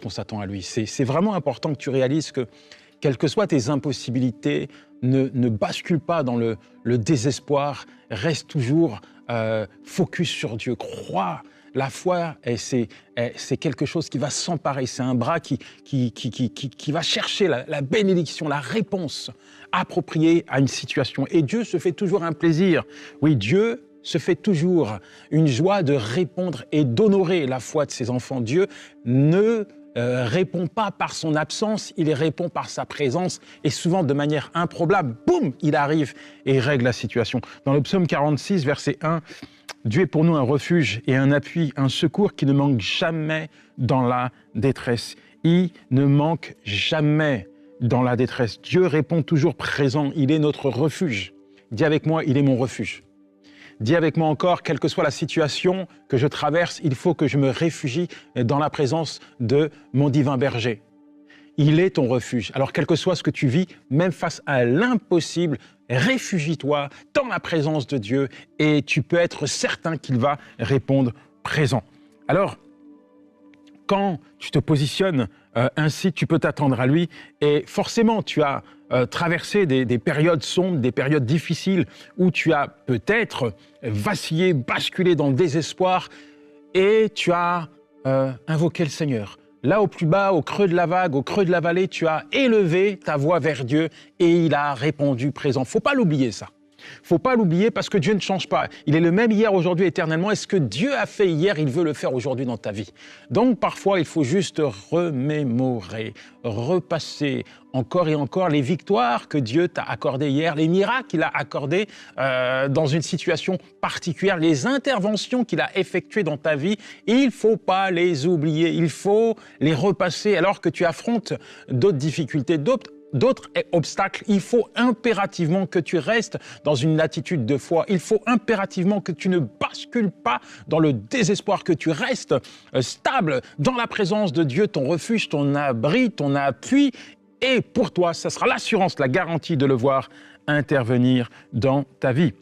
qu'on s'attend à lui. C'est vraiment important que tu réalises que, quelles que soient tes impossibilités, ne bascule pas dans le désespoir, reste toujours focus sur Dieu, crois. La foi, c'est quelque chose qui va s'emparer, c'est un bras qui va chercher la bénédiction, la réponse appropriée à une situation. Et Dieu se fait toujours un plaisir. Oui, Dieu se fait toujours une joie de répondre et d'honorer la foi de ses enfants. Dieu ne répond pas par son absence, il répond par sa présence et souvent de manière improbable, boum, il arrive et règle la situation. Dans le psaume 46, verset 1, Dieu est pour nous un refuge et un appui, un secours qui ne manque jamais dans la détresse. Il ne manque jamais dans la détresse. Dieu répond toujours présent, il est notre refuge. Dis avec moi, il est mon refuge. Dis avec moi encore, quelle que soit la situation que je traverse, il faut que je me réfugie dans la présence de mon divin berger. Il est ton refuge. Alors, quel que soit ce que tu vis, même face à l'impossible, réfugie-toi dans la présence de Dieu et tu peux être certain qu'il va répondre présent. Alors, quand tu te positionnes ainsi, tu peux t'attendre à lui et forcément, tu as traversé des périodes sombres, des périodes difficiles où tu as peut-être vacillé, basculé dans le désespoir et tu as invoqué le Seigneur. Là, au plus bas, au creux de la vague, au creux de la vallée, tu as élevé ta voix vers Dieu et il a répondu présent. Faut pas l'oublier, ça. Faut pas l'oublier parce que Dieu ne change pas. Il est le même hier, aujourd'hui, éternellement. Et ce que Dieu a fait hier, il veut le faire aujourd'hui dans ta vie. Donc, parfois, il faut juste remémorer, repasser encore et encore les victoires que Dieu t'a accordées hier, les miracles qu'il a accordés dans une situation particulière, les interventions qu'il a effectuées dans ta vie. Il faut pas les oublier. Il faut les repasser alors que tu affrontes d'autres difficultés, d'autres obstacles, il faut impérativement que tu restes dans une attitude de foi. Il faut impérativement que tu ne bascules pas dans le désespoir, que tu restes stable dans la présence de Dieu, ton refuge, ton abri, ton appui. Et pour toi, ça sera l'assurance, la garantie de le voir intervenir dans ta vie.